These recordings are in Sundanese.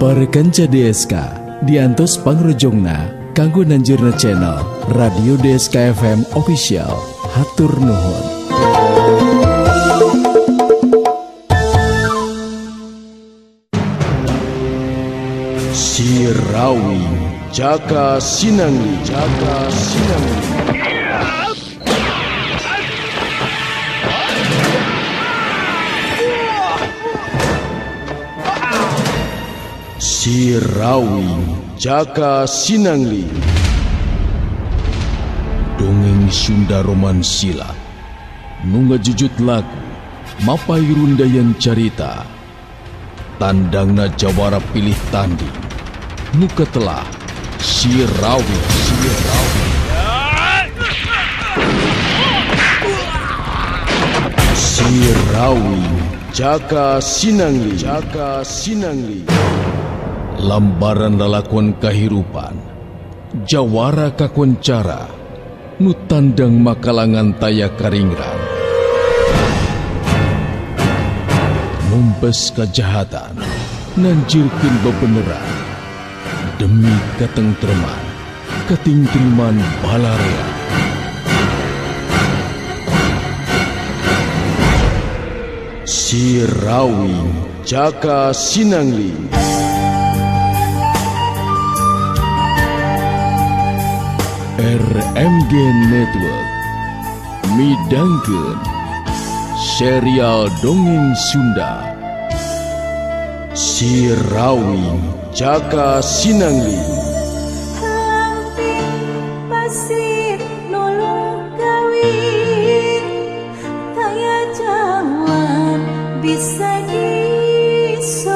Para kanca DSK diantos pangrojongna kanggo nanjurna channel Radio DSK FM Official. Hatur nuhun. Sirawi Jaka Sinangli, Jaka Sinangli. Sirawi Jaka Sinangli. Dongeng Sunda Roman Silat nu ngajujut lagu mapai rundayan carita tandangna Jawara pilih tanding nu ketelah Sirawi Sirawi Jaka Sinangli, Jaka Sinangli. Lambaran lalakon kahirupan Jawara kakoncara nu tandang makalangan taya karingran numpes kejahatan nanjirkeun bebeneran demi katengtreman katingtriman balarea. Sirawi Jaka Sinangli. RMG Network midangkeun serial dongeng Sunda Sirawi Jaka Sinangli. Hampir pasir nulung kawin taya jawab bisa disorang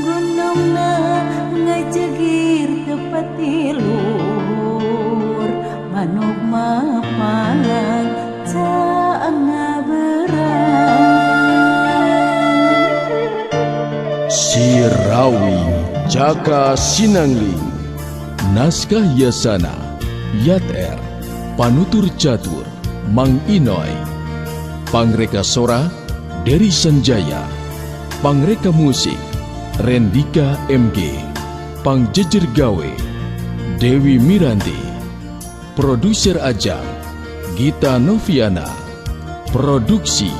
gunungna ngajegir tepati luhur manuk mapang caang ngaberang. Sirawi Jaka Sinangli. Naskah Yasana Yat-Er, panutur catur Mang Inoy, pangreka sora Dery Sanjaya, pangreka musik Rendika MG, pangjejer gawe Dewi Miranti, produser ajang Gita Noviana, produksi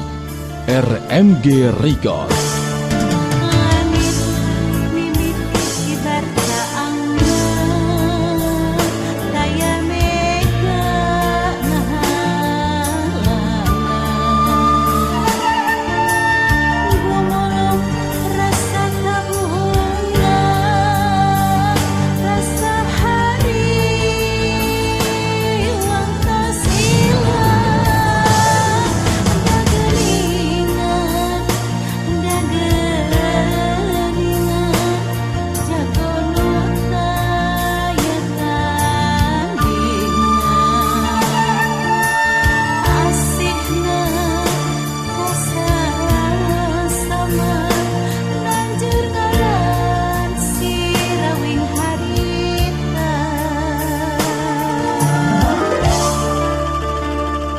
RMG Record.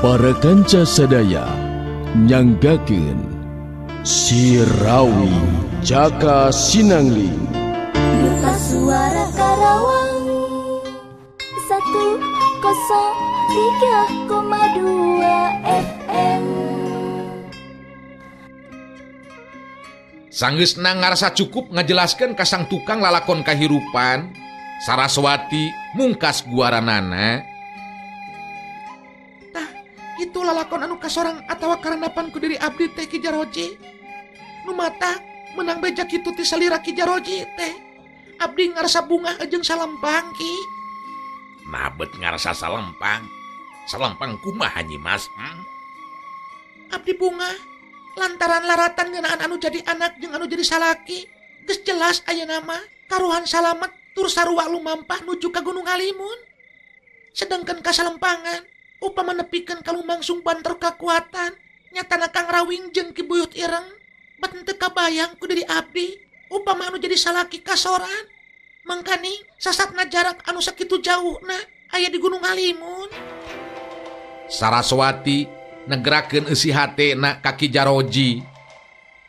Para kanca sadaya nyanggakeun Sirawi Jaka Sinangli. Duta Suara Karawang 103,2 FM. Sanggeusna ngarasa cukup ngajelaskeun ka sang tukang lalakon kahirupan Saraswati mungkas guaranana. Itu lalakon anu kasorang atawa karendapan ku diri abdi teh Ki Jaroji. Nu mata menang beja kitu ti salira Ki Jaroji teh. Abdi ngarasa bunga jeung salempang Ki. Nabet ngarasa salempang. Salempang kumaha Nyi Mas? Abdi bunga lantaran laratan ngeunaan anu jadi anak jeung anu jadi salaki. Geus jelas ayeuna mah karuhan salamet tur sarua lumampah nuju ka Gunung Halimun. Sedengkeun ka salempangan upama nepikeun ka lumangsung banter kakuatan nyatana Kang Rawing jeung Ki Buyut Ireng bet teu kabayang ku diri abdi upama anu jadi salaki kasoran mangkani sasatna jarak anu sakitu jauhna aya di Gunung Halimun. Saraswati negerakeun eusi hatena ka Ki Jaroji.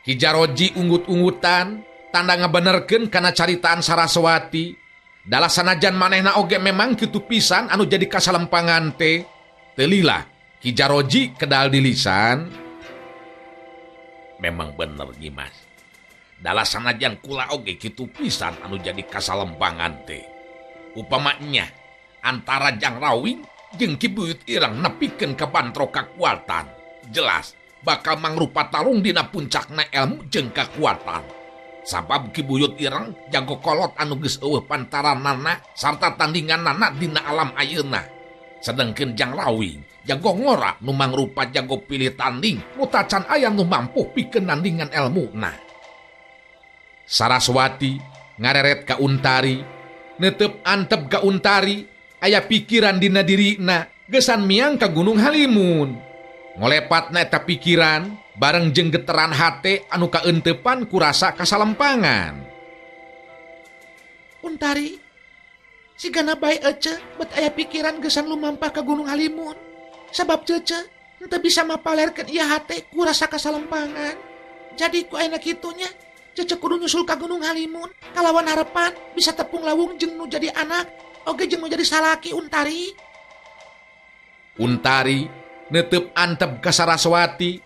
Ki Jaroji unggut-unggutan tanda ngabenerkeun kana caritaan Saraswati. Dalah sanajan manehna oge memang kitu pisan anu jadi kasalempangan teh. Teu lila Ki Jaroji kedal di lisan. Memang bener Nyimas. Dalah sanajan kula oge kitu pisan anu jadi kasalempangan teh. Upamanya antara Jang Rawing jeung Ki Buyut Ireng nepikeun ka bantro kakuatan. Jelas bakal mangrupa tarung dina puncakna ilmu jeung kakuatan. Sabab Ki Buyut Ireng jago kolot anu geus eueuh pantaranana sarta tandinganana dina alam ayeuna. Sedengkeun Jang Rawing jago ngora nu mangrupa jago pilih tanding nu tacan aya nu mampu pikeun nandingan elmuna. Saraswati ngareret ka Untari, neuteup antep ka Untari, aya pikiran dina dirina geusan miang ka Gunung Halimun. Ngolepatna eta pikiran bareng jeung geteran hate anu kaentepan ku rasa kasalempangan. Untari, sigana bae ece bet aya pikiran gesan lumampah ka Gunung Halimun. Sabab cece henteu bisa mapalerkeun ieu hate ku rasa kasalempangan. Jadi ku ayeuna kitunya cece kudu nyusul ka Gunung Halimun kalawan harepan bisa tepung lawung jeung nu jadi anak oge jeung nu jadi salaki Untari. Untari neuteup antep ka Saraswati,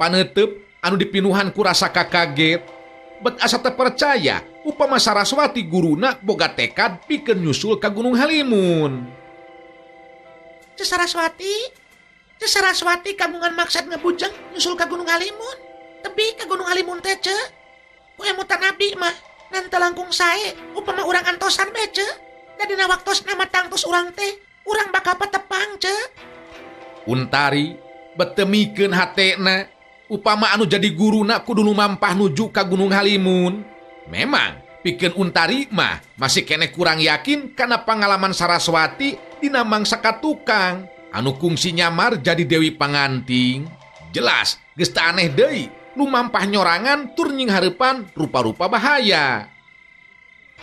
paneuteub anu dipinuhan ku rasa kakaget, bet asa teu percaya upama Saraswati guruna boga tekad pikeun nyusul ka Gunung Halimun. Ce Saraswati kagungan maksad ngebujeng nyusul ka Gunung Halimun. Tapi ka Gunung Halimun teh ce, ku emutan abdi mah nan teu langkung sae upama urang antosan bae ce. Da dina waktosna matangtos urang teh, urang bakal patepang ce. Untari betemikeun hatena upama anu jadi guruna kudu lumampah nuju ka Gunung Halimun. Memang pikeun Untari mah masih kene kurang yakin karena pengalaman Saraswati dina mangsa katukang anu kungsi nyamar jadi Dewi Panganting. Jelas geus teu aneh deui lumampah nyorangan tur nying hareupan rupa-rupa bahaya.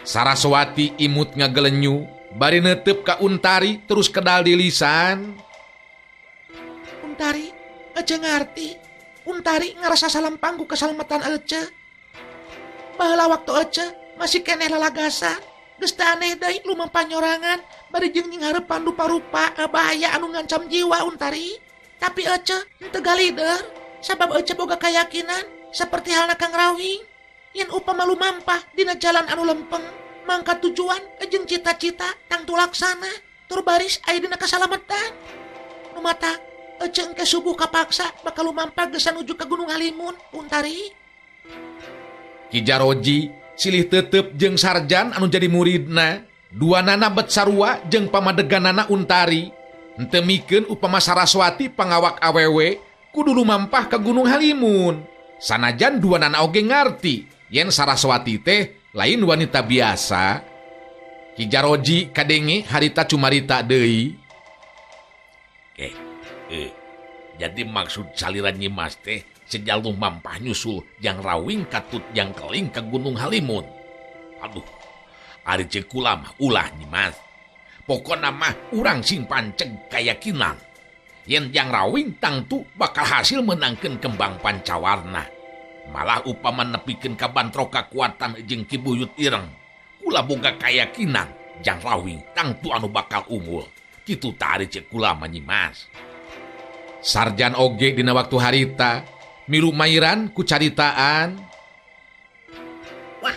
Saraswati imut ngagelenyu bari neuteup ka Untari terus kedal di lisan. Untari, ece ngarti. Untari ngerasa salampang ku kasalamatan ece. Baheula waktu ece masih keneh lalagasan. Geus teu aneh deui lumampah nyorangan bari jeung nying hareupan rupa-rupa bahaya anu ngancam jiwa Untari. Tapi ece henteu galider sabab ece boga kayakinan saperti halna Kang Rawing yen upama lumampah dina jalan anu lempeng mangka tujuan jeung cita-cita tang tulaksana tur baris aya dina kasalamatan. Nu mata ece engke subuh kapaksa bakal lumampah geus nuju ka Gunung Halimun Untari. Ki Jaroji silih teuteup jeung Sarjan anu jadi muridna, duanana bet sarua jeung pamadeganana Untari. Henteu mikeun upama Saraswati pangawak awewe kudu lumampah ka Gunung Halimun. Sanajan duanana oge ngarti yen Saraswati teh lain wanita biasa. Ki Jaroji kadenge harita cumarita deui. Jadi maksud saliran Nyimas teh sejal lumampah nyusul Jang Rawing katut Jang Keling ke Gunung Halimun. Aduh, ari ceuk kula mah ulah Nyimas. Pokona mah urang simpan ceg kayakinan yen Jang Rawing tangtu bakal hasil menangkeun kembang pancawarna. Malah upama nepikeun ka bantro kakuatan jeung Ki Buyut Ireng, kula boga kayakinan Jang Rawing tangtu anu bakal unggul. Kitu tah ari ceuk kula mah Nyimas. Sarjan oge dina waktu harita milu mairan ku caritaan. Wah,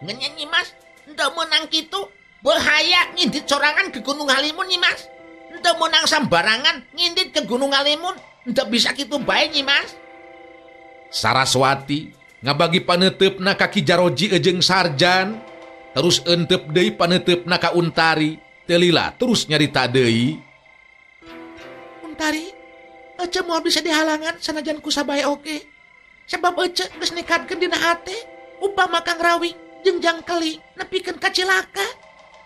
ngenyen Nyimas, henteu meunang kitu bahaya ngindit sorangan ke Gunung Halimun Nyimas. Henteu meunang sambarangan ngindit ke Gunung Halimun, henteu bisa kitu bae Nyimas. Saraswati ngabagi paneteupna ka Ki Jaroji jeung Sarjan, terus entep deui paneteupna ka Untari. Teu lila terus nyarita deui. Untari, ece moal bisa dihalangan sanajan ku sabae oge. Sebab ece geus nekadkeun dina hate upama Kang Rawing jeung Jang Keling nepikeun ka cilaka.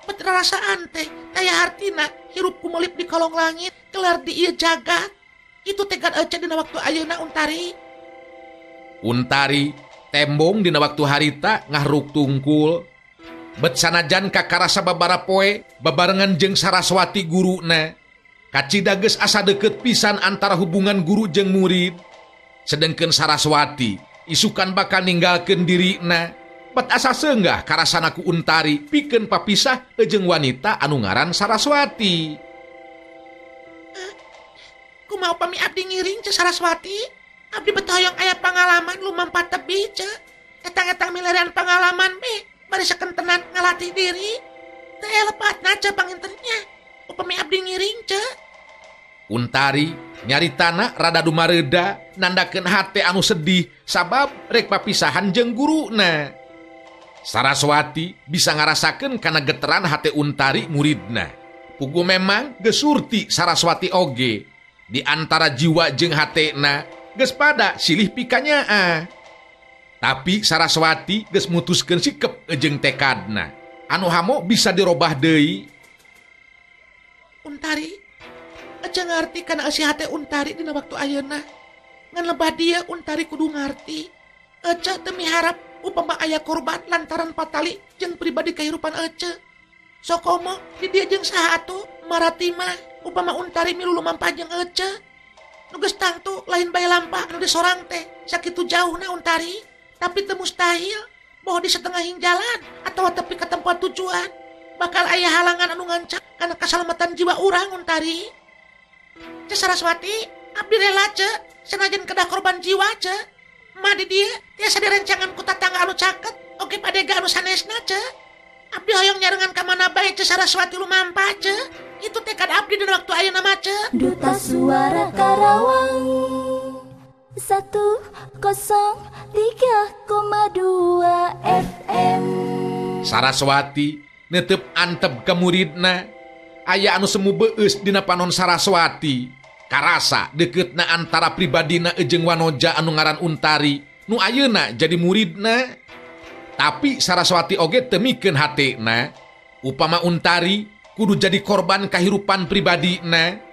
Bet rarasaan teh aya hartina hirup kumelip di kolong langit kelar di ieu jagat. Itu tegad ece dina waktu ayeuna Untari. Untari tembong dina waktu harita ngahruk tungkul. Bet sanajan kakarasa babara poe babarengan jeung Saraswati guruna. Kacida geus asa deukeut pisan antara hubungan guru jeung murid. Sedengkeun Saraswati isukan bakal ninggalkeun dirina. Bet asa seunggah karasana ku Untari pikeun papisah jeung wanita anu ngaran Saraswati. Kumaha upami abdi ngiring ce Saraswati? Abdi betoyong aya pangalaman lumampa tebih ce. Etang-etang milarian pangalaman bari sakentenan ngalatih diri. Teu lepatna ce pangintennya. Upami abdi ngiring ce. Untari nyaritana rada dumareda nandakeun hate anu sedih sabab rek papisahan jeung guruna. Saraswati bisa ngarasakeun kana geteran hate Untari muridna. Pugu memang geus surti Saraswati oge. Di antara jiwa jeung hatena geus pada silih pikanyaa. Tapi Saraswati geus mutuskeun sikep jeung tekadna. Anu hamo bisa dirobah deui. Untari, aja ngarti kana isi hate Untari dina waktu ayeuna. Ngan lebah dia Untari kudu ngarti. Aja demi harap upama aya korban lantaran patali jeung pribadi kehidupan Ece. Sokomo di dia jeung saha atuh Maratima upama Untari milu lumampah jeung Ece. Nu geus tangtu lain bae lampah anu disorang teh sakitu jauhna Untari. Tapi teu mustahil boh di setengahing jalan atawa tepi ka tempat tujuan bakal aya halangan anu ngancak kana kasalamatan jiwa urang Untari. Ce Saraswati, abdi rela ce senajan kedah korban jiwa ce. Ma di dia tiasa direncangan ku tatangga anu caket oge padega anu sanesna ce. Abdi hoyong nyarengan ka mana bae ce Saraswati lumampa ce. Itu tekad abdi dina waktu ayeuna mah ce. Duta Suara Karawang 103,2 FM. Saraswati netep antep ke muridna. Aya anu semu beus dina panon Saraswati. Karasa deketna antara pribadina jeung wanoja anu ngaran Untari nu ayeuna jadi muridna. Tapi Saraswati oge teu mikeun hatena upama Untari kudu jadi korban kahirupan pribadina.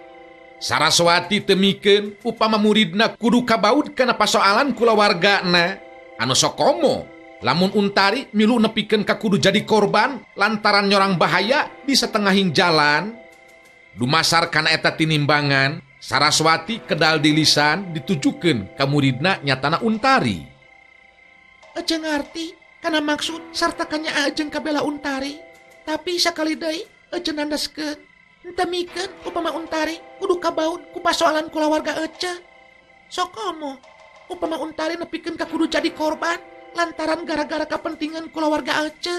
Saraswati teu mikeun upama muridna kudu kabaud kana pasoalan kulawargana. Anu sokomo lamun Untari milu nepikeun ka kudu jadi korban lantaran nyorang bahaya di setengahing jalan. Dumasar kana eta tinimbangan, Saraswati kedal di lisan ditujukeun ka muridna nyatana Untari. Aja ngarti kana maksud sarta kanya ajeng kabela Untari. Tapi sakali deui aja nandaskeun henteu mikeun upama Untari kudu kabaud ku pasoalan kulawarga Ece. Sokomo upama Untari nepikeun ka kudu jadi korban lantaran gara-gara kepentingan kulawarga Ece.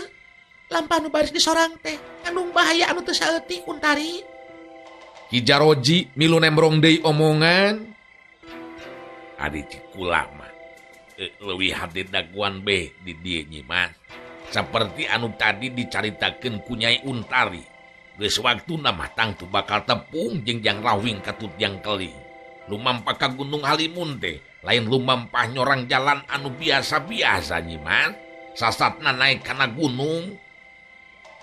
Lampah nu baris disorang teh ngandung bahaya anu teu saeutik Untari. Ki Jaroji milu nembrong deui omongan. Ari Cikula mah leuwih hade daguan beh di dieu nyimas. Saperti anu tadi dicaritakeun ku Nyai Untari. Geus waktuna mah tangtu bakal tepung jeung jang rawing katut jang keling. Lumampah ka Gunung Halimun teh lain lumampah nyorang jalan anu biasa-biasa nyimas. Sasatna naik kana gunung.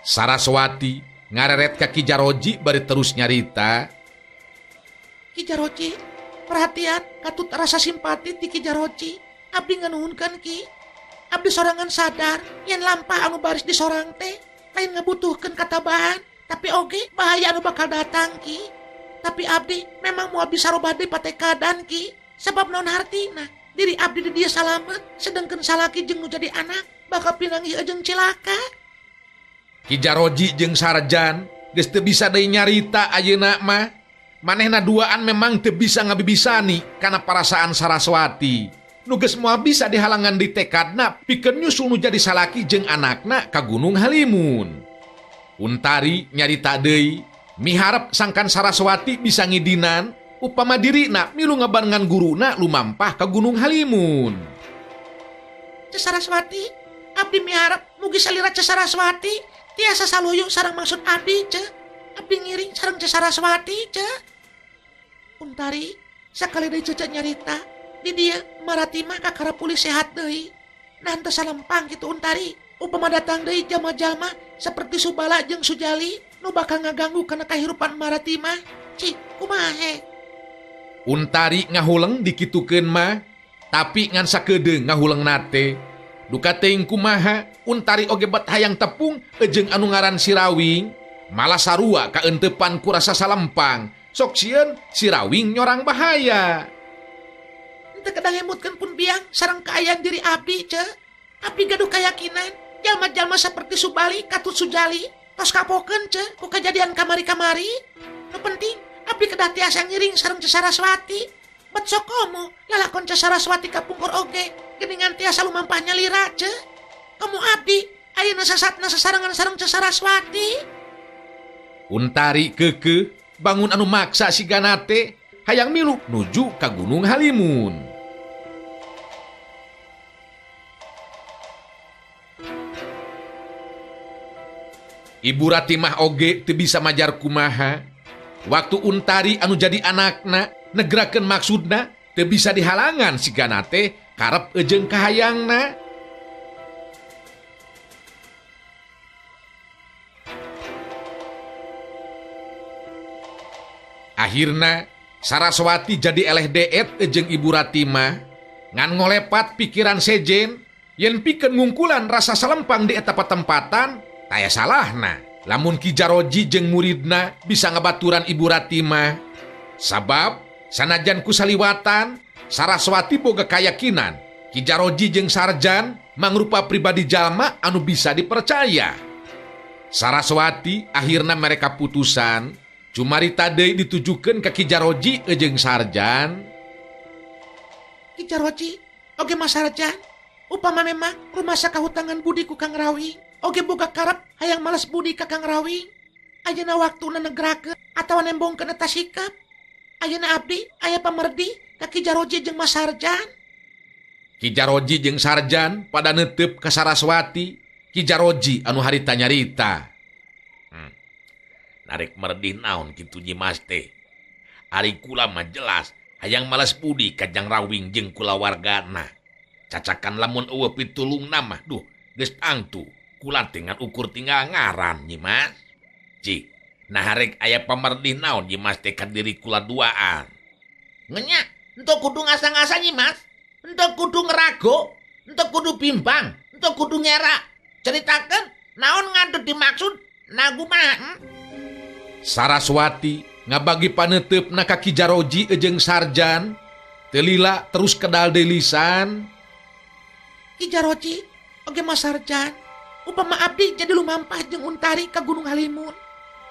Saraswati ngareret ka Ki Jaroji bari terus nyarita. Ki Jaroji, perhatian katut rasa simpati ti Ki Jaroji. Abdi nganuhunkeun Ki. Abdi sorangan sadar yen lampah anu baris disorang teh lain ngabutuhkeun katabahan, tapi oge bahaya anu bakal datang Ki. Tapi abdi memang moal bisa robah deui patekadan Ki. Sebab naon hartina diri abdi di dieu salamet sedengkeun salaki jeung nu jadi anak bakal pinanggih jeung cilaka. Ki Jaroji jeung Sarjan geus teu bisa deui nyarita ayeuna mah. Manehna duaan memang teu bisa ngabibisani kana parasaan Saraswati. Nu geus moal bisa dihalangan di tekadna pikeun nyusul nu jadi salaki jeung anakna ka Gunung Halimun. Untari nyarita deui miharep sangkan Saraswati bisa ngidinan upama dirina milu ngabarengan guruna lumampah ka Gunung Halimun. Ce Saraswati, abdi miharep mugi salira Ce Saraswati tiasa saluyu sareng maksud abdi ce. Abdi ngiring sareng Ce Saraswati ce. Untari sakali deui cece nyarita di dia Maratima kakara pulih sehat deui. Nah teu salempang kitu Untari. Upama datang deui jalma-jalma seperti Subala jeung Sujali nu bakal ngaganggu kana kahirupan Maratima. Cik, kumaha he? Untari ngahuleng dikitukeun mah, tapi ngan sakedeung ngahulengna teh. Duka teuing kumaha, Untari oge bet hayang tepung jeung anu ngaran Sirawing, malah sarua kaentepan ku rasa salempang. Sok sieun Sirawing nyorang bahaya. teu kedah ngemutkeun pun biang sareng kaayaan diri abdi ce. Abdi gaduh keyakinan jalma-jalma seperti Subali katut Sujali tos kapokeun ce ku kejadian kamari-kamari. Nu penting abdi kedah tiasa ngiring sareng Ce Saraswati. Bet sok komo lalakon Ce Saraswati kapungkur oge geuningan tiasa lumampah nyalira ce. Kamu abdi ayeuna sasatna sasarengan sareng Ce Saraswati. Untari keke bangun anu maksa si ganate hayang milu nuju ka Gunung Halimun. Ibu Ratimah oge teu bisa majar kumaha. Waktu Untari anu jadi anakna negerakeun maksudna teu bisa dihalangan si ganate karep ejeng kahayangna. Akhirna Saraswati jadi eleh deet ejeng Ibu Ratimah ngan ngolepat pikiran sejen yen pikeun ngungkulan rasa salempang di eta patempatan. Taya salahna lamun Ki Jaroji jeung muridna bisa ngabaturan Ibu Ratimah. Sabab sanajan ku saliwatan Saraswati boga kayakinan Ki Jaroji jeung Sarjan mangrupa pribadi jalma anu bisa dipercaya. Saraswati akhirna mereka putusan cumarita deui ditujukeun ka Ki Jaroji jeung Sarjan. Ki Jaroji oge Mas Sarjan upama memang rumasa kahutangan budi ku Kang Rawing oge boga karep hayang males budi ka Kang Rawing. Ayeuna waktuna negrakeun atawa nembongkeun eta sikap. Ayeuna abdi aya pamerdi ka Ki Jaroji jeung Mas Sarjan. Ki Jaroji jeung Sarjan pada neuteup ka Saraswati. Ki Jaroji anu harita nyarita. Narek merdi naon kitu Nyi Mas teh. Ari kula mah jelas hayang males budi ka Jang Rawing jeung kulawargana. Cacakan lamun eueuh pitulungna mah duh geus angtu. Kula dengan ukur tinggal ngaran Nyi Mas. Cik, nah harek aya pamerdi naon Nyi Mas teh ka diri kula duaan. Ngenya, ento kudu ngasa-ngasa Nyi Mas. Ento kudu ngerago, ento kudu bimbang, ento kudu ngera. Ceritakeun naon ngandut dimaksud nagu mah. Saraswati ngabagi paneteupna ka Ki Jaroji jeung Sarjan. Teu lila terus kedal deui lisan. Ki Jaroji oge Mas Sarjan upama abdi jadi lumampah jeung Untari ka Gunung Halimun.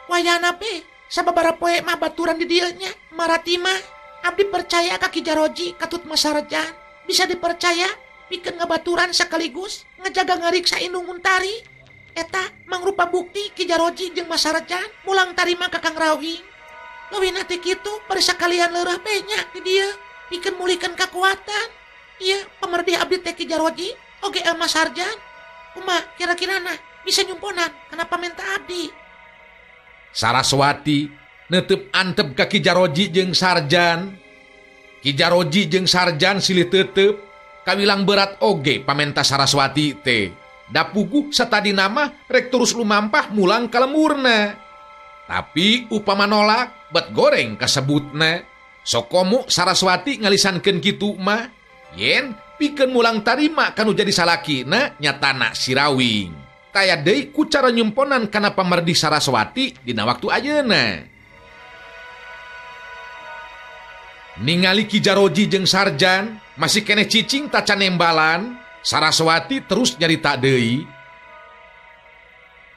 Wayana pe sababaraha poe mah baturan di dieu nya Maratimah. Abdi percaya ka Ki Jaroji katut Mas Sarjan bisa dipercaya pikeun ngabaturan sekaligus ngejaga ngariksa indung Untari. Eta mangrupa bukti Ki Jaroji jeung Mas Sarjan mulang tarima ka Kang Rawing. Leuwihna teh kitu bari sakalian leureuh pe nya di dieu pikeun mulihkeun kakuatan. Ieu pamerdi abdi teh Ki Jaroji oge Mas Sarjan. Kumaha kira-kirana bisa nyumponan kenapa minta abdi? Saraswati neuteup antep ka Ki Jaroji jeung Sarjan. Ki Jaroji jeung Sarjan silih teuteup kawilang berat oge pamenta Saraswati teh. Da puguh satadina mah rek terus lumampah mulang ka lemurna. Tapi upama nolak bet goreng kasebutna. Sok komo Saraswati ngalisankeun kitu mah yen pikeun mulang tarima kanu jadi salakina nyatana si Rawing. Taya deui ku cara nyumponan kana pamerdi Saraswati dina waktu ayeuna. Ningali Ki Jaroji jeung Sarjan masih keneh cicing tacan nembalan. Saraswati terus nyarita deui.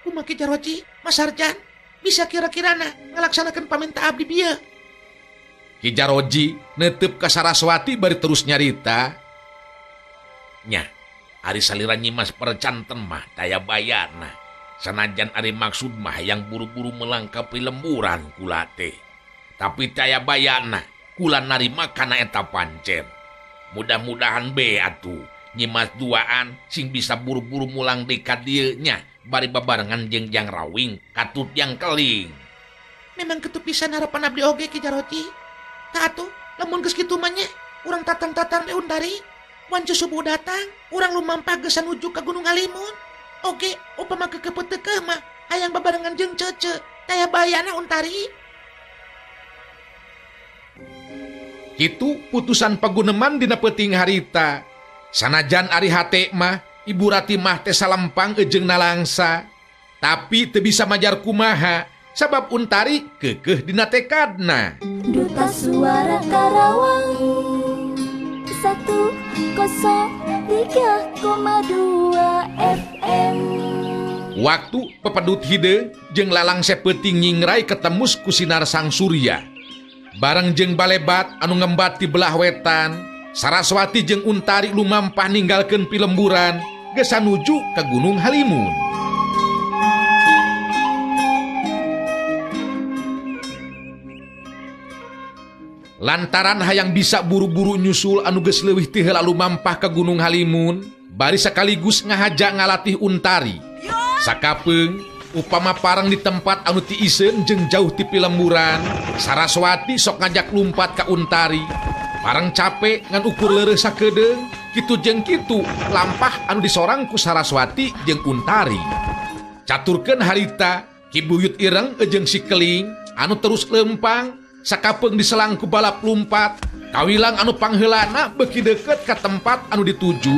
Kumaha Ki Jaroji, Mas Sarjan bisa kira-kirana ngalaksanakeun paminta abdi bieu? Ki Jaroji neuteup ka Saraswati bari terus nyarita. Nya, ari salira Nyi Mas percanten mah daya bayana. Sanajan ari maksud mah yang buru-buru melangkapi lemburan kula teh. Tapi daya bayana kula narima kana eta pancen. Mudah-mudahan be atuh Nyi Mas duaan sing bisa buru-buru mulang deui ka dieu nya bari babarengan jeung Jang Rawing katut yang keling. Memang kitu pisan harapan abdi oge Ki Jaroji. Tah atuh lamun geus kitu mah nya urang tatang-tatang teh Untari wancu subuh datang, urang lumampah geus nuju ka Gunung Halimun. Oge, upama kekepeut teu keumah, hayang babarengan jeung Cece, taya bayana Untari. Kitu putusan paguneman dina peuting harita. Sanajan ari hate mah Ibu Ratimah teh salempang ejeng nalangsa, tapi teu bisa majar kumaha sabab Untari keukeuh dina tekadna. Duta Suara Karawang 103,2 FM. Waktu pepedut hide jeung lalang sepeting nyingrai ketemus ku sinar sang surya. Bareng jeung balebat anu ngembat ti belah wetan, Saraswati jeung Untari lumampah ninggalkeun pilemburan geus sanuju ka Gunung Halimun. Lantaran hayang bisa buru-buru nyusul anu geus leuwih ti heula lumampah ka Gunung Halimun, bari sekaligus ngahaja ngalatih Untari. Sakapeung upama parang di tempat anu ti iseun jeung jauh ti pilemburan, Saraswati sok ngajak lumpat ka Untari. Parang capek ngan ukur leureuh sakedeung, kitu jeung kitu lampah anu disorang ku Saraswati jeung Untari. Caturkeun harita, Ki Buyut Ireng jeung si Keling anu terus lempang, sakapeung diselang ku balap lumpat, kawilang anu pangheulana beuki deukeut ka tempat anu dituju.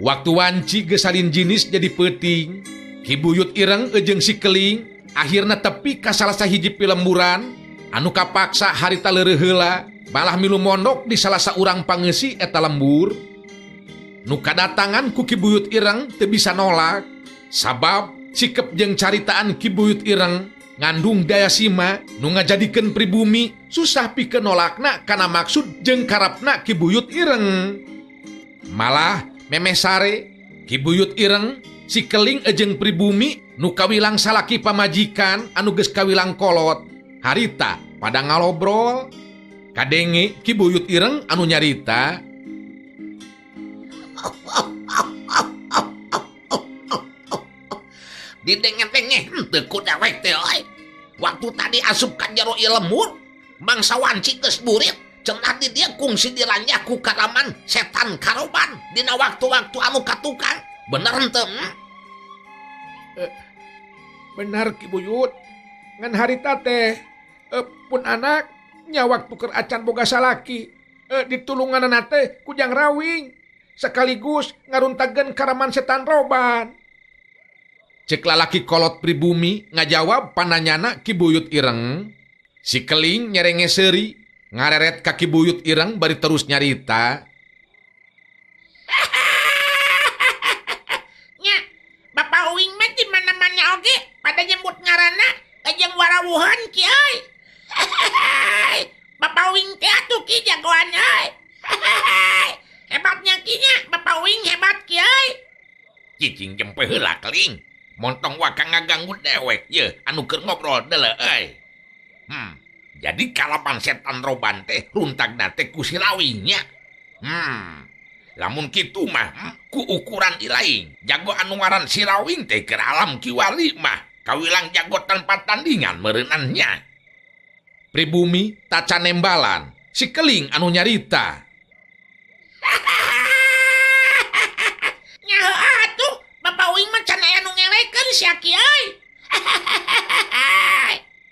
Waktu wanci geus salin jinis jadi peuting, Ki Buyut Ireng jeung si Keling akhirna tepi ka salah sahiji pilemburan anu kapaksa harita leureuh heula malah milu mondok di salah saurang pangeussi eta lembur. Nu kadatangan ku Ki Buyut Ireng teu bisa nolak, sabab sikep jeung caritaan Ki Buyut Ireng ngandung daya sima nu ngajadikeun pribumi susah pikeun nolakna kana maksud jeung karapna Ki Buyut Ireng. Malah memeh sare Ki Buyut Ireng, si Keling jeung pribumi nu kawilang salaki pamajikan anu geus kawilang kolot, harita pada ngalobrol. Kadenge Ki Buyut Ireng anu nyarita, didenge-denge henteu ku dewek teh euy. Waktu tadi asup ka jero ieu lemur, bangsa wanci geus burit, cenah di dieu kungsi diranjah ku karaman setan karoban dina waktu-waktu anu katukang. Bener henteu? Benar Ki Buyut. Ngan harita teh pun anak nya waktu keur acan boga salaki. Ditulunganana teh ku Jang Rawing sekaligus ngaruntageun karaman setan roban. cek lalaki kolot pribumi ngajawab pananyana Ki Buyut Ireng. Si Keling nyerenge seuri ngareret ka Ki Buyut Ireng bari terus nyarita. Nya, Bapak Uing mah di mana-mana oge pada nyebut ngaranna jeung warawuhan kieu. Bapak Uing teh atuh ki jagoan euy. Hebatnya kinya Bapak Uing hebat kieu. Cicing jempe heula Keling. Montong wakang ngaganggu dewek ye anu keur ngobrol deuleu euy. Jadi kalapan setan roban teh runtagna teh ku si Rawingnya. Lamun kitu mah ku ukuran ilaing. Jago anu ngaran si Rawing teh keur alam kiwali mah kawilang jago tanpa tandingan meureunannya. Pribumi taca nembalan, si Keling anu nyarita. Nya heuh atuh Bapak Uing mah can aya nu ngelekeun sia kieu euy.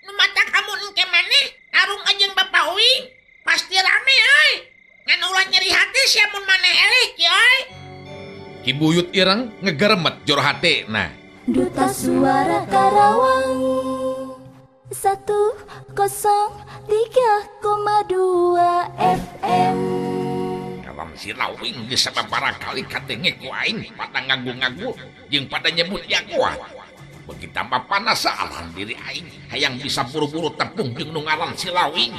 Nu mata kamu engke maneh arung jeung Bapak Uing pasti rame euy. Ngan ulah nyeri hati sia mun maneh eleh kieu euy. Ki Buyut Ireng ngegeremet jor hatena. Duta Suara Karawang 103,2 FM. Kalam si Rawing geus sababaraha kali katenge ku aing pada ngagu-ngagu jeung pada nyebut jagoan. Beuki tambah panasaran diri aing hayang bisa buru-buru tepung jeung nu ngaran si Rawing.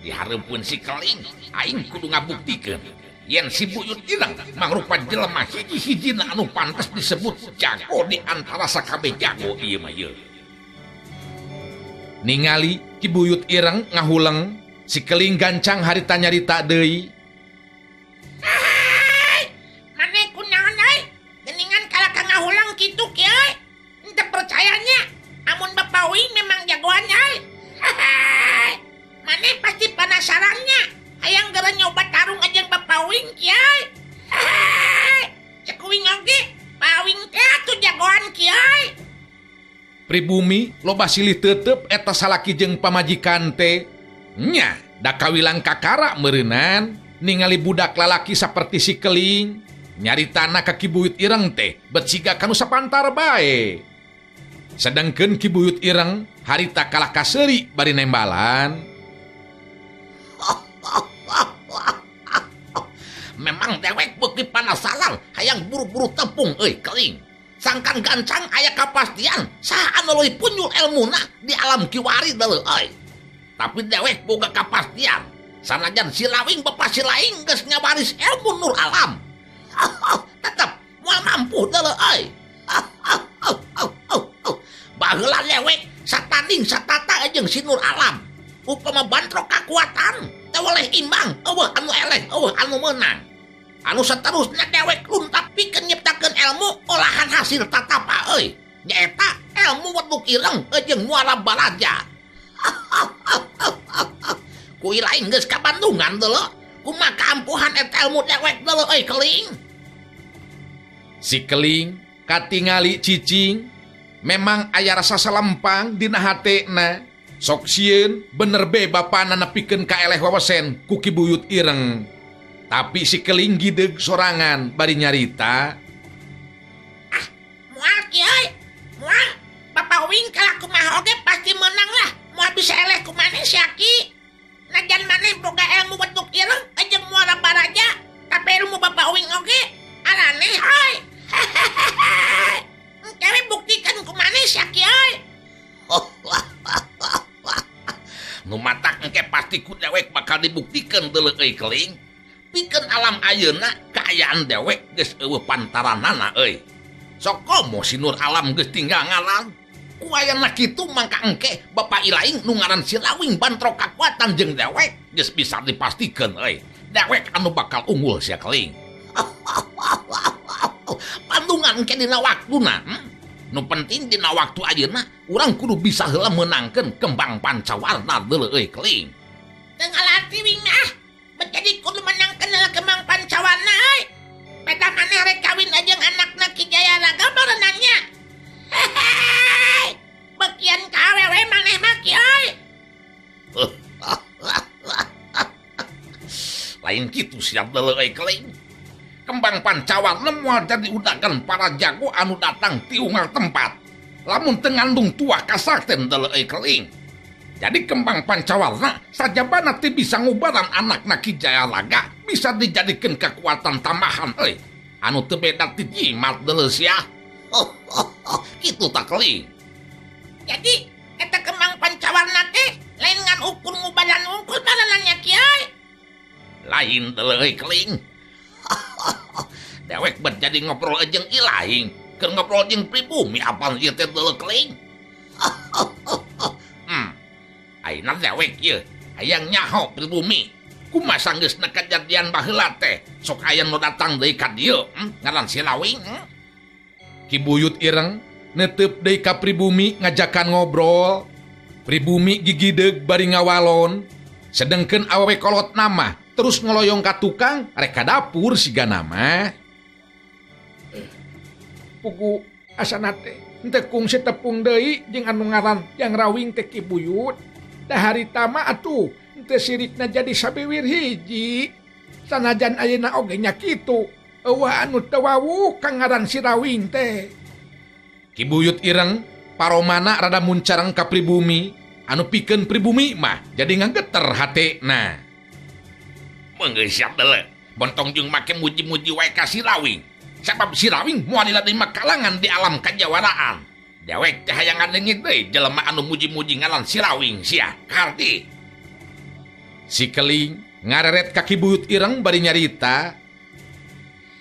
Di hareupeun si Keling aing kudu ngabuktikeun yen si Buyut Ireng mangrupa jelema hiji-hijina anu pantes disebut jago di antara sakabeh jago ieu mah ye. Ningali Ki Buyut Ireng ngahuleng, si Keling gancang harita nyarita deui. Maneh kunaon euy? Geningan kalaka ngahulang kitu kieu euy. Henteu percayanya amun Bapak Uing memang jagoan euy. Maneh pasti penasarannya. Hayang geura nyoba tarung jeung Bapak Uing kieu euy. Cek Uing oge, Pak Uing teh atuh jagoan kieu euy. Pribumi loba silih teuteup eta salaki jeung pamajikan teh. Nya, da kawilang kakara meureunan ningali budak lalaki saperti si Keling nyaritana ka Ki Buyut Ireng teh bet siga kanu sapantar bae. Sedengkeun Ki Buyut Ireng harita kalah ka seuri bari nembalan. gancang dewek beuki panasaran hayang buru-buru tepung keling. Sangkan gancang aya kapastian saha anu leuwih punyul elmuna di alam kiwari deuleu Tapi dewek boga kapastian sanajan si Lawing bapak si Laing geus ngabaris ilmu nur alam. Tetep moal mampu deuleu Baheula dewek satanding satata jeung si nur alam. Upama bantrok kakuatan teu oleh imbang, eueuh anu eleh, eueuh anu meunang. Anu saterusna dewek luntap pikeun nyiptakeun ilmu olahan hasil tatapa nyaeta ilmu weduk ireng jeung muara balaja. Ku Laing geus ka Bandungan deuleu, kumaha kaampuhan eta ilmu dewek deuleu keling. Si Keling katingali cicing memang aya rasa salempang dina hatena. Sok sieun bener be bapana nepikeun ka eleh wawesen ku Ki Buyut Ireng. Tapi si Keling gideg sorangan bari nyarita. Moal kieu, moal Bapak Wing kalau kumaha oge pasti menang lah. Moal bisa eleh ku maneh si Aki. Najan maneh boga ilmu weduk ireng jeung muara baraja, tapi ilmu Bapak Wing oge araneh Kewe buktikan ku maneh si Aki Nu matak engke pasti ku dewek bakal dibuktikan deuleu keling. Pikeun alam ayeuna kaayaan dewek geus eueuh pantaranana Sok komo si nur alam geus tinggal ngalan. Ku ayeuna kitu mangka engke Bapak Ilaing nu ngaran si Lawing bantrok kakuatan jeung dewek geus bisa dipastikeun dewek anu bakal unggul sia keling. Pandungan engke dina waktuna. Nu penting dina waktu ayeuna urang kudu bisa heula meunangkeun kembang pancawarna deuleu keling. Teu ngalati Wing jadi kudu menangkeun heula kembang pancawarna Peda maneh rek kawin jeung anakna Ki Jayaraga barenangnya. Bekian ka awewe maneh mah Ki Lain kitu siap deuleu keling. Kembang pancawarna moal jadi udagan para jago anu datang ti unggal tempat. Lamun teu ngandung tuah kasakten deuleu keling. Jadi kembang pancawarna sajabana teu bisa ngubaran anakna Ki Jayalaga bisa dijadikeun kekuatan tambahan anu teu beda ti jimat deuleu sia. Kitu tak keling. Jadi eta kembang pancawarna teh lain ngan ukur ngubaran unggul barananya Kiai. Lain deuleu keling. Dewek berjadi ngobrol jeung Ilaing, keur ngobrol jeung pribumi apaan ieu teh deuleu keling. Ayeuna dewek ieu hayang nyaho pribumi. Kumaha sanggeusna kejadian baheula teh sok aya nu datang deui ka dieu ngaran si Lawing. Ki Buyut Ireng neuteup deui ka pribumi ngajakan ngobrol. Pribumi gigideg bari ngawalon, sedengkeun awewe kolot nama terus ngeloyong ka tukang rek ka dapur sigana mah. Pugu asana teh henteu kungsi tepung deui jeung anu ngaran yang rawing teh Ki Buyut. Da harita mah atuh henteu sirikna jadi sabiwir hiji. Sanajan ayeuna oge nya kitu, eueuh anu teu wawuh kang ngaran si rawing teh. Ki Buyut Ireng paromana rada muncareng ka pribumi, anu pikeun pribumi mah jadi ngageter hatena. Mangga siap deuleu. Bontong jeung make muji-muji wae ka si Lawing. Sabab si Lawing moal diladima kalangan di alam kajawaraan. Dewek teh hayang ngadengit deui jelema anu muji-muji ngaran si Lawing sia. Karti. Si Keling ngareret ka Ki Buyut Ireng bari nyarita.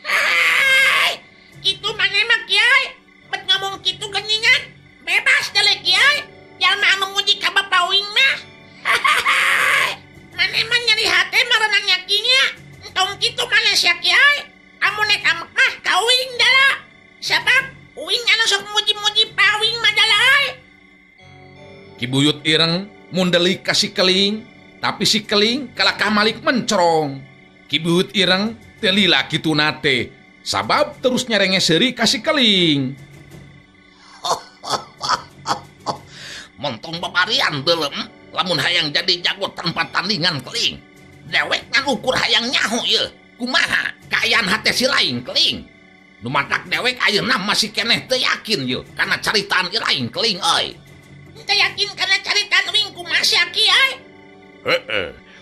Hai, kitu maneh mah Kiai. Bet ngomong kitu geuningan. Bebas deuleu Kiai. Jalma anu muji ka Bapak Wing mah. Maneh mah nyari hate marenang kinya. Entong kitu maneh sia Kiai. Amun nek amek mah ka Wing dala. Sabab Wing anu sok muji-muji Pa Wing mah dala. Ki Buyut Ireng mundelik ka si Keling, tapi si Keling kalakah malik mencorong. Ki Buyut Ireng teu lila kitu nate, sabab terus nyarengeseuri ka si Keling. Montong babarian deuleu lamun hayang jadi jago tanpa tandingan Keling. Dewek ngan ukur hayang nyaho ieu. Kumaha kaayaan hate si Laing Keling. Nu matak dewek ayeuna masih keneh teu yakin ieu kana caritaan Laing Keling Teu yakin kana caritaan Wing kumaha si Aki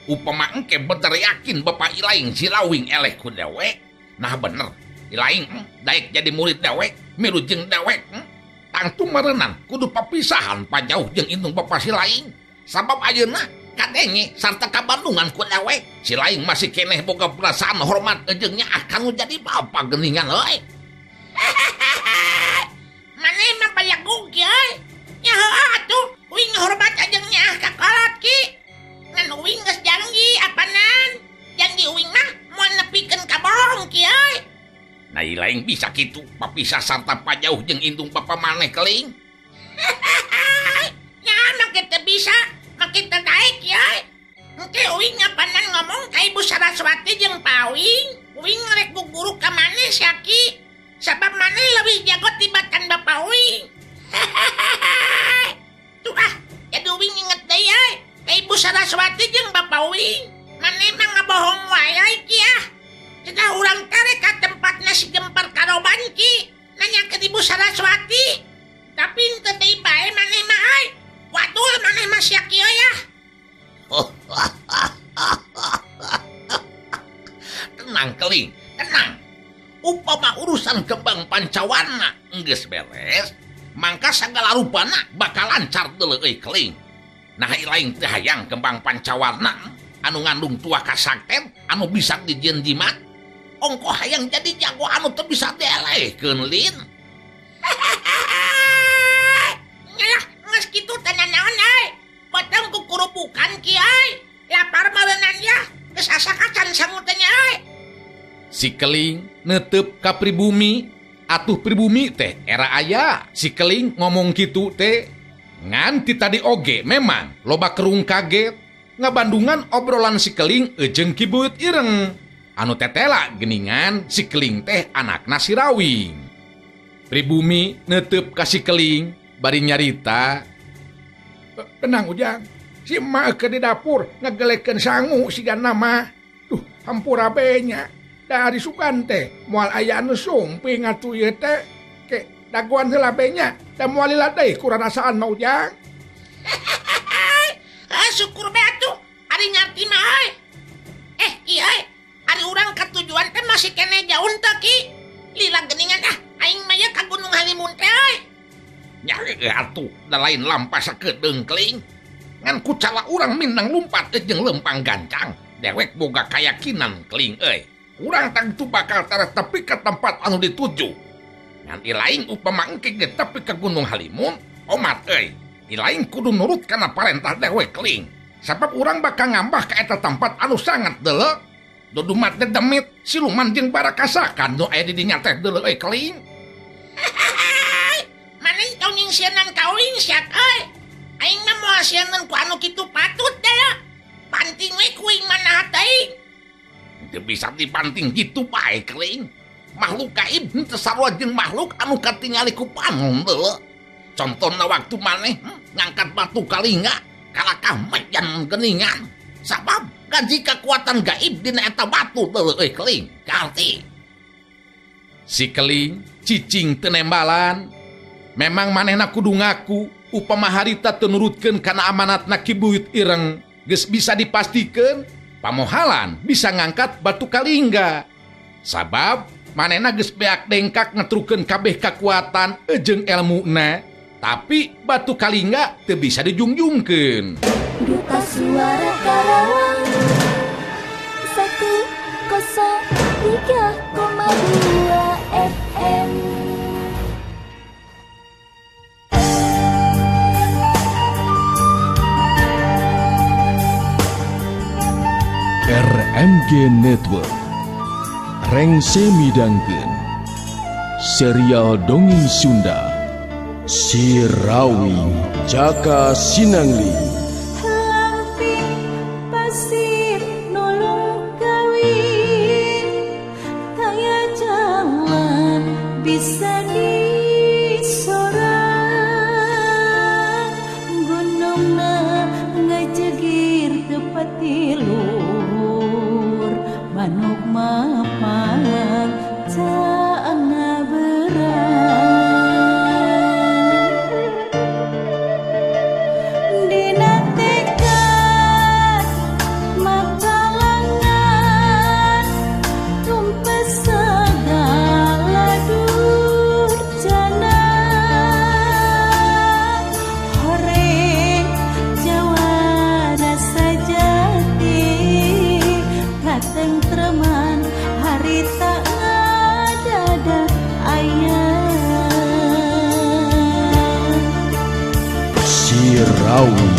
upama engke bener yakin Bapak Ilaing si Rawing eleh ku dewek. Nah bener, Ilaing daek jadi murid dewek, milu jeung dewek. Tangtu merenang kudu papisahan pajauh jeung indung Bapak si Laing. Sabab ayeuna kadenge sarta kabandungan ku dewek. Si Laing masih keneh boga perasaan hormat jeung nyaah kanu jadi bapak geuningan euy. Maneh mah payagug euy. Nya heuh atuh, uing hormat jeung nyaah ka kolot ki. Ngan uing geus janji apanan? Janji uing mah moal nepikeun ka bohong ki euy. Nah Ilaing bisa gitu papisah sarta pajauh jeung indung Bapak maneh keling. Ya make teu bisa, make teu daek ya. Engke uing ngapanan ngomong ka Ibu Saraswati jeung Pa Uing. Uing rek guguru ka maneh Syaki. Sabab maneh leuwih jago tibatan Bapak Uing. Tuh jadi uing inget deui ya. Ka Ibu Saraswati jeung Bapak Uing. Maneh mah ngabohong wae ki ya. Cenah urang teh ka tempatna si Gempar Karoban ki nanya ke Ibu Saraswati. Tapi teu deui bae maneh mah ai. Waduh maneh mah sia kieu ya. Tenang keling, tenang. Upama urusan kembang pancawarna geus beres, mangka sagala rupana bakal lancar deuleu euy keling. Nah Ilaing teh hayang kembang pancawarna anu ngandung tuah kasakten anu bisa dijieun jimat. Ongko hayang jadi jago anu teu bisa dielehkeun lin. Nyalah geus kitu teh nanaon ai. Batang kukurupukan ki ai. Lapar meureunnan ya. Geus asa kacan sangu teh nya ai. Si Keling netep ka pribumi. Atuh pribumi teh era aya. Si Keling ngomong kitu teh ngan ti tadi oge memang loba kerung kaget ngabandungan obrolan si Keling jeung Ki Buyut Ireng. Anu tetela geningan si Keling teh anakna si Rawing. Pribumi netep ka si Keling bari nyarita. Tenang Ujang, si emak ke di dapur ngegelekeun sangu sigana mah. Duh, hampura benya. Dari sukan teh moal aya anu sumping atuh ieu teh ke daguan heula benya da moal lila deui ku rarasaan mah Ujang. Syukur be atuh ari ngarti mah ai. Ieu ari urang ka tujuan teh masih keneh jauh teh ki. Lila geuningan aing mah ye ka Gunung Halimun teh ai. Nya atuh da lain lampas sakedeung keling. Ngan kucala urang mindang lumpat jeung lempang gancang. Dewek boga kayakinan keling euy. Urang tangtu bakal tepi ke tempat anu dituju. Ngan Ilaing upama engke ge tepi ke Gunung Halimun, omat euy. Ilaing kudu nurut kana parentah dewek keling. Sabab urang bakal ngambah ka eta tempat anu sangat deuleu. Dudu mat demit siluman jeung barakasakan nu aya di dinya teh deuleu euy keling. Maneh tong nyingsieunan ka uing syak euy. Aing mah moal sieuneun ku anu kitu patut da. Panting we ku uing manaha teuing. Teu bisa dipanting gitu bae keling. Makhluk gaib teu sarua jeung makhluk anu katingali ku panon deuleu. Contona waktu maneh ngangkat batu kalinga kalakah majan geuningan. Sabab gaji kekuatan gaib dina eta batu deuleu euy keling. Galti. Si Keling cicing teu nembalan. Memang manehna kudu ngaku upama harita teu nurutkeun kana amanatna Ki Buyut Ireng geus bisa dipastikeun pamohalan bisa ngangkat batu kalingga. Sabab manehna geus beak dengkak ngetrukeun kabeh kakuatan jeung elmuna, tapi batu kalingga teu bisa dijungjungkeun. Duta Suara Karawang 103,2 FM. RMG Network rengse midangkeun serial dongeng Sunda Si Rawing Jaka Sinangling. Lamping pasir nulung kawin, kaya jangan bisa disorang. Gunungna ngajegir tepat tilur, manuk mapang caana berang. Dina Rawi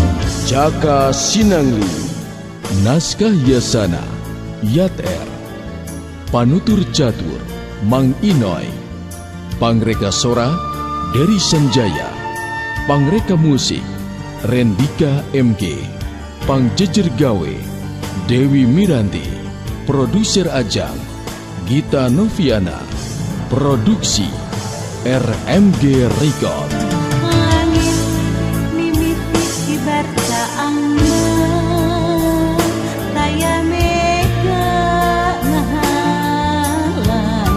Jaka Sinangli. Naskah Yasana Yater. Panutur catur Mang Inoy. Pangreka Sora Dery Sanjaya. Pangreka musik Rendika MG. Pangjejer gawe Dewi Miranti. Produser Ajang Gita Noviana. Produksi RMG Record. Langit mimiti kibar caangan taya mega ngahalangan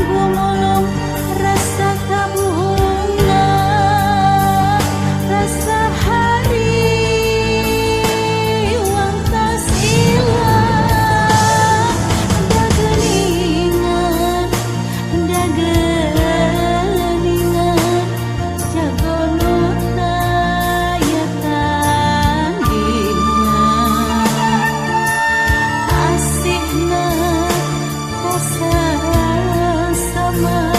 gumulung rasa kabunga rasa hari wantas ilang dageningan jagonota ya tandingan asikna kosan sama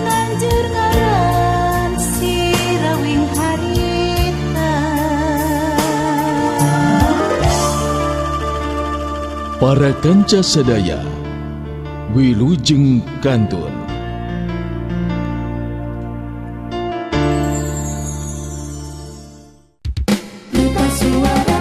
nanjur ngaran si rawing harita. Para kanca sadaya Wilujeng Kantun. Duta suara